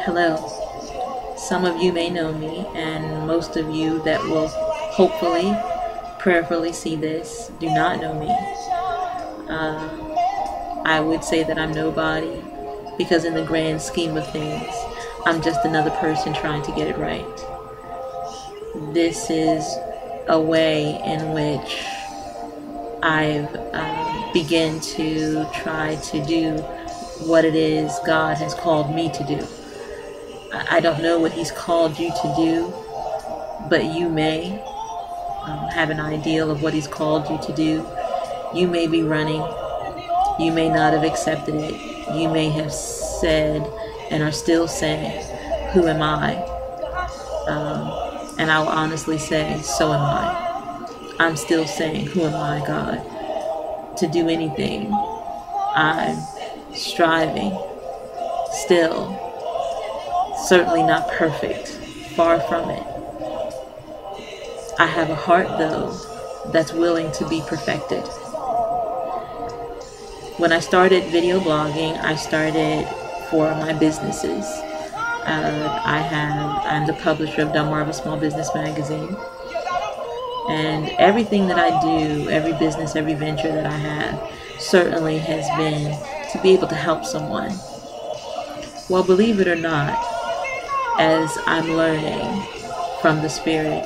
Hello. Some of you may know me, and most of you that will hopefully, prayerfully see this do not know me. I would say that I'm nobody because in the grand scheme of things, I'm just another person trying to get it right. This is a way in which I've begun to try to do what it is God has called me to do. I don't know what He's called you to do, but you may have an ideal of what He's called you to do. You may be running. You may not have accepted it. You may have said and are still saying, "Who am I?" And I'll honestly say, so am I. I'm still saying, "Who am I, God, to do anything?" I'm striving still. Certainly not perfect, far from it. I have a heart, though, that's willing to be perfected. When I started video blogging, I started for my businesses. I'm the publisher of Delmarva Small Business Magazine. And everything that I do, every business, every venture that I have, certainly has been to be able to help someone. Well, believe it or not, as I'm learning from the Spirit,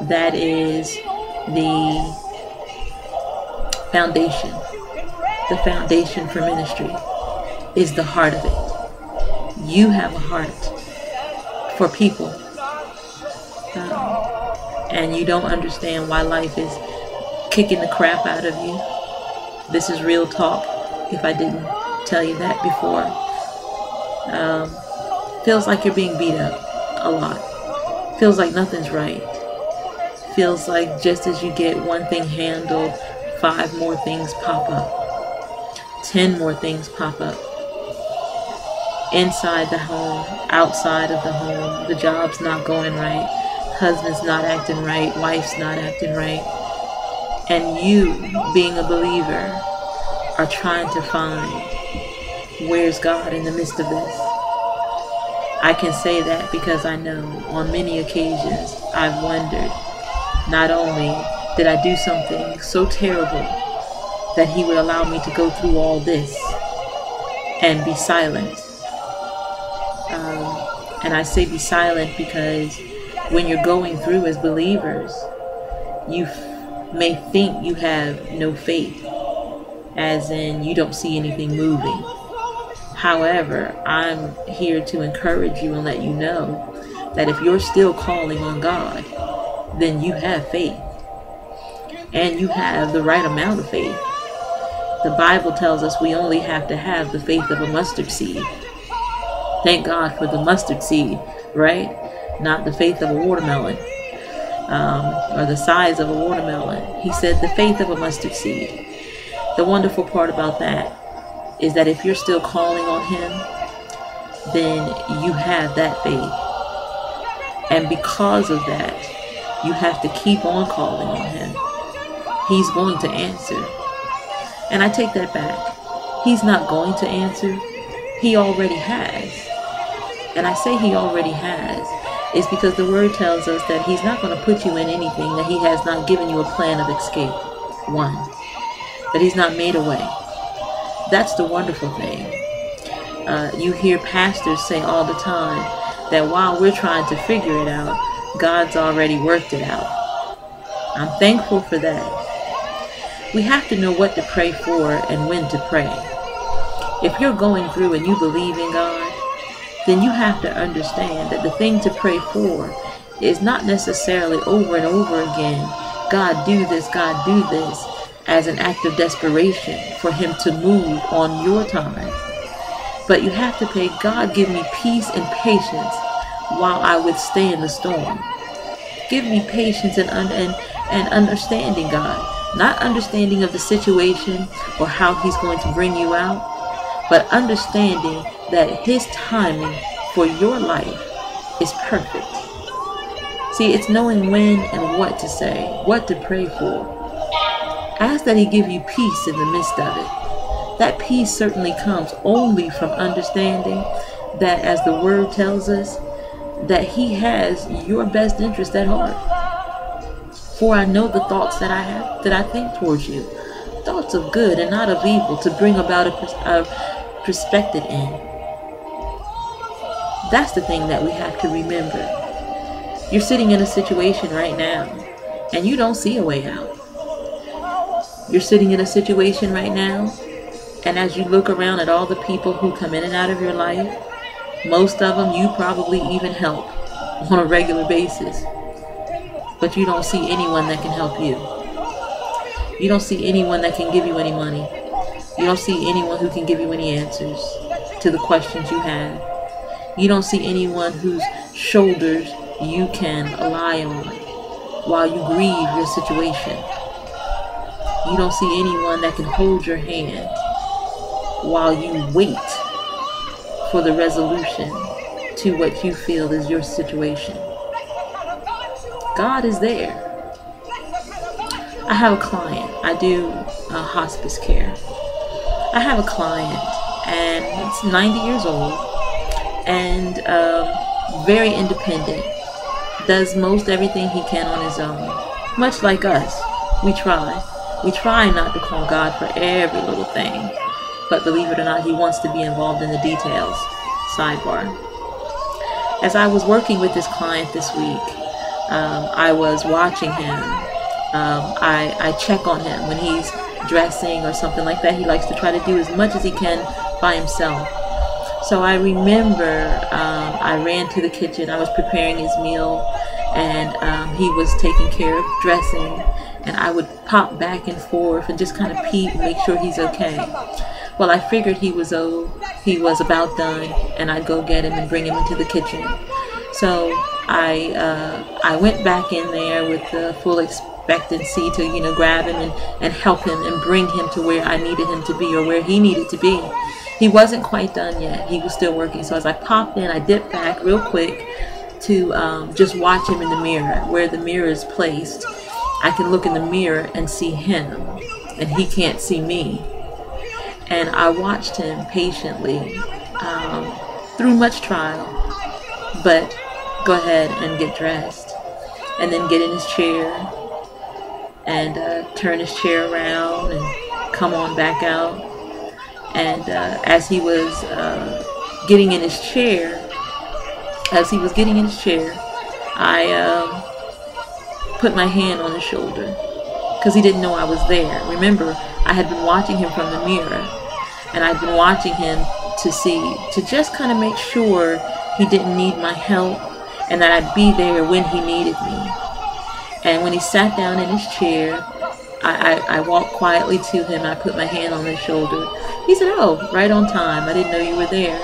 that is the foundation. The foundation for ministry is the heart of it. You have a heart for people. And you don't understand why life is kicking the crap out of you. This is real talk, if I didn't tell you that before. Feels like you're being beat up a lot. Feels like nothing's right. Feels like just as you get one thing handled, 5 more things pop up. 10 more things pop up. Inside the home, outside of the home, the job's not going right. Husband's not acting right. Wife's not acting right. And you, being a believer, are trying to find where's God in the midst of this. I can say that because I know on many occasions I've wondered, not only did I do something so terrible that He would allow me to go through all this and be silent. And I say be silent because when you're going through as believers, you may think you have no faith, as in you don't see anything moving. However, I'm here to encourage you and let you know that if you're still calling on God, then you have faith. And you have the right amount of faith. The Bible tells us we only have to have the faith of a mustard seed. Thank God for the mustard seed, right? Not the faith of a watermelon, or the size of a watermelon. He said the faith of a mustard seed. The wonderful part about that is that if you're still calling on Him, then you have that faith. And because of that, you have to keep on calling on Him. He's going to answer. And I take that back. He's not going to answer. He already has. And I say He already has is because the Word tells us that He's not going to put you in anything that He has not given you a plan of escape. One, that He's not made a way. That's the wonderful thing. You hear pastors say all the time that while we're trying to figure it out, God's already worked it out. I'm thankful for that. We have to know what to pray for and when to pray. If you're going through and you believe in God, then you have to understand that the thing to pray for is not necessarily over and over again, God do this, God do this, as an act of desperation for Him to move on your time. But you have to pray, God, give me peace and patience while I withstand the storm. Give me patience and understanding, God. Not understanding of the situation or how He's going to bring you out, but understanding that His timing for your life is perfect. See, it's knowing when and what to say, what to pray for. Ask that He give you peace in the midst of it. That peace certainly comes only from understanding that, as the word tells us, that he has your best interest at heart. For I know the thoughts that I think towards you, thoughts of good and not of evil, to bring about a prospective end. That's the thing that we have to remember. You're sitting in a situation right now, and you don't see a way out. You're sitting in a situation right now, and as you look around at all the people who come in and out of your life, most of them you probably even help on a regular basis. But you don't see anyone that can help you. You don't see anyone that can give you any money. You don't see anyone who can give you any answers to the questions you have. You don't see anyone whose shoulders you can rely on while you grieve your situation. You don't see anyone that can hold your hand while you wait for the resolution to what you feel is your situation. God is there. I have a client. I do hospice care. I have a client, and he's 90 years old and very independent. Does most everything he can on his own. Much like us, we try. We try not to call God for every little thing. But believe it or not, he wants to be involved in the details. Sidebar. As I was working with this client this week, I was watching him. I check on him when he's dressing or something like that. He likes to try to do as much as he can by himself. So I remember I ran to the kitchen. I was preparing his meal, and he was taking care of dressing, and I would pop back and forth and just kind of peep and make sure he's okay. Well, I figured he was about done, and I'd go get him and bring him into the kitchen. So I went back in there with the full expectancy to grab him and help him and bring him to where I needed him to be, or where he needed to be. He wasn't quite done yet. He was still working. So as I popped in, I dipped back real quick to just watch him in the mirror. Where the mirror is placed, I can look in the mirror and see him, and he can't see me. And I watched him patiently through much trial, but go ahead and get dressed, and then get in his chair and turn his chair around and come on back out. And as he was getting in his chair, I put my hand on his shoulder, because he didn't know I was there. Remember, I had been watching him from the mirror, and I'd been watching him to just kind of make sure he didn't need my help, and that I'd be there when he needed me. And when he sat down in his chair, I walked quietly to him, and I put my hand on his shoulder. He said, "Oh, right on time. I didn't know you were there."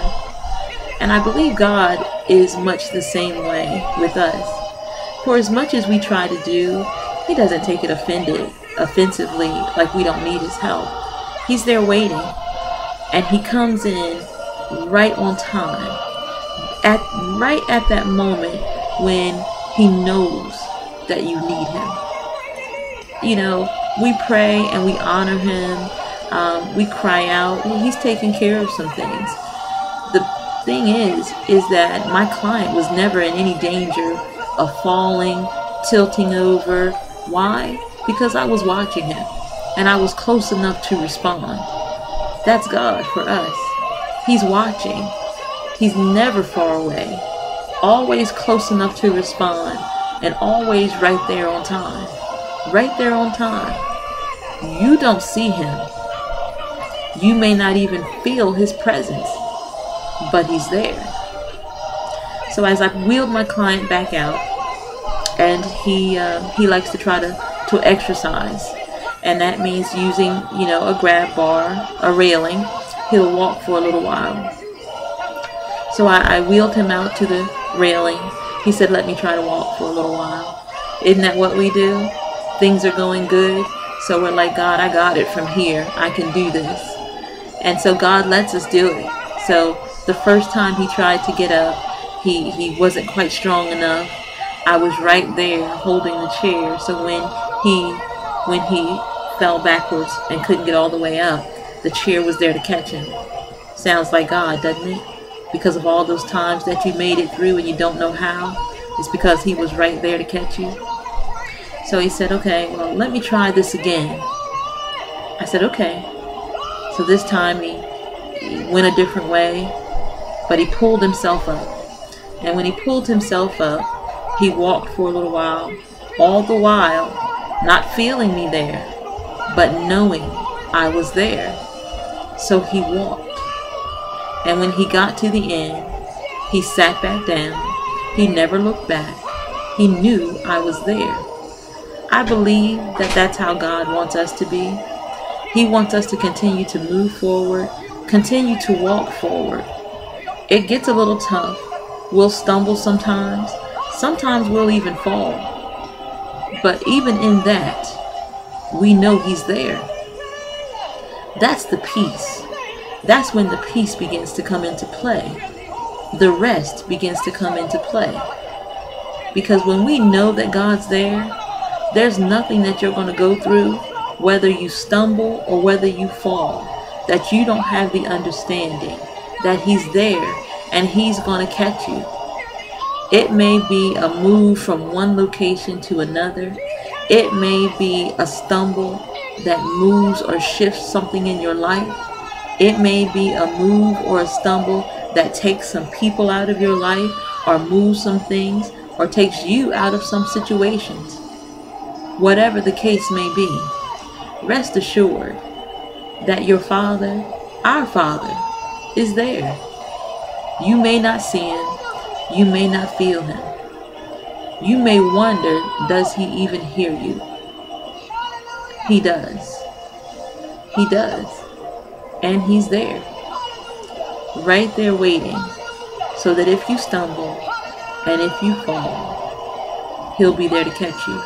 And I believe God is much the same way with us. For as much as we try to do, he doesn't take it offensively, like we don't need his help. He's there waiting, and he comes in right on time, right at that moment when he knows that you need him. We pray and we honor him. We cry out. He's taking care of some things. The thing is that my client was never in any danger of falling, tilting over. Why? Because I was watching him, and I was close enough to respond. That's God for us. He's watching. He's never far away. Always close enough to respond, and always right there on time. Right there on time. You don't see him. You may not even feel his presence, but he's there. So as I wheeled my client back out, and he likes to try to exercise, and that means using a grab bar, a railing. He'll walk for a little while. So I wheeled him out to the railing. He said, "Let me try to walk for a little while." Isn't that what we do? Things are going good, so we're like, "God, I got it from here. I can do this." And so God lets us do it. So the first time he tried to get up, he wasn't quite strong enough. I was right there holding the chair. So when he fell backwards and couldn't get all the way up, the chair was there to catch him. Sounds like God, doesn't it? because of all those times that you made it through and you don't know how. It's because he was right there to catch you. So he said, okay, well, let me try this again. I said, okay. So this time he went a different way, but he pulled himself up. And when he pulled himself up, he walked for a little while, all the while not feeling me there, but knowing I was there. So he walked. And when he got to the end, he sat back down. He never looked back. He knew I was there. I believe that that's how God wants us to be. He wants us to continue to move forward, continue to walk forward. It gets a little tough. We'll stumble sometimes. Sometimes we'll even fall. But even in that, we know he's there. That's the peace. That's when the peace begins to come into play. The rest begins to come into play. Because when we know that God's there, there's nothing that you're going to go through, whether you stumble or whether you fall, that you don't have the understanding that he's there and he's going to catch you. It may be a move from one location to another. It may be a stumble that moves or shifts something in your life. It may be a move or a stumble that takes some people out of your life, or moves some things, or takes you out of some situations. Whatever the case may be, rest assured that your Father, our Father, is there. You may not see him. You may not feel him. You may wonder, does he even hear you? He does. He does. And he's there. Right there waiting. So that if you stumble and if you fall, he'll be there to catch you.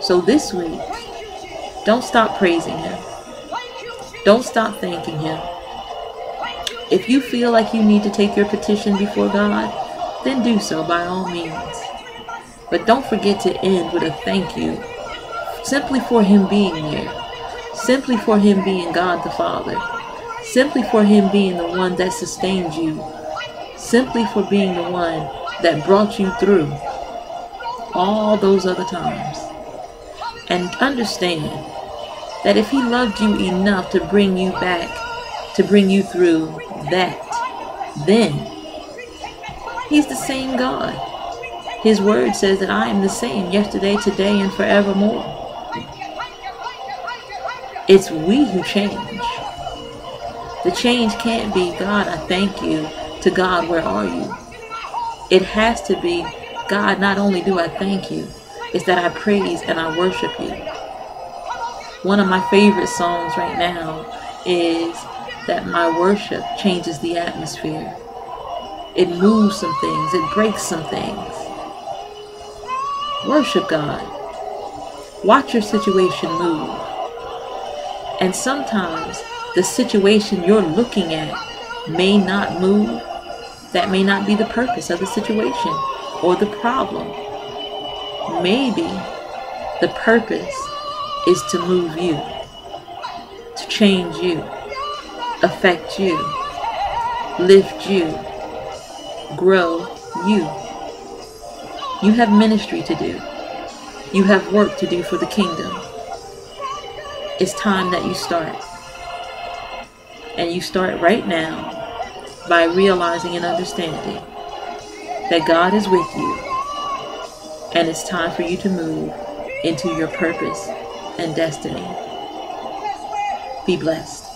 So this week, don't stop praising him. Don't stop thanking him. If you feel like you need to take your petition before God, then do so by all means. But don't forget to end with a thank you, simply for him being there, simply for him being God the Father, simply for him being the one that sustained you, simply for being the one that brought you through all those other times. And understand that if he loved you enough to bring you back, to bring you through that, then he's the same God. His word says that I am the same yesterday, today, and forevermore. It's we who change. The change can't be, God, I thank you, to God, where are you? It has to be, God, not only do I thank you, it's that I praise and I worship you. One of my favorite songs right now is that my worship changes the atmosphere. It moves some things. It breaks some things. Worship God. Watch your situation move. And sometimes the situation you're looking at may not move. That may not be the purpose of the situation or the problem. Maybe the purpose is to move you, to change you, affect you, lift you, grow you. You have ministry to do. You have work to do for the kingdom. It's time that you start. And you start right now by realizing and understanding that God is with you. And it's time for you to move into your purpose and destiny. Be blessed.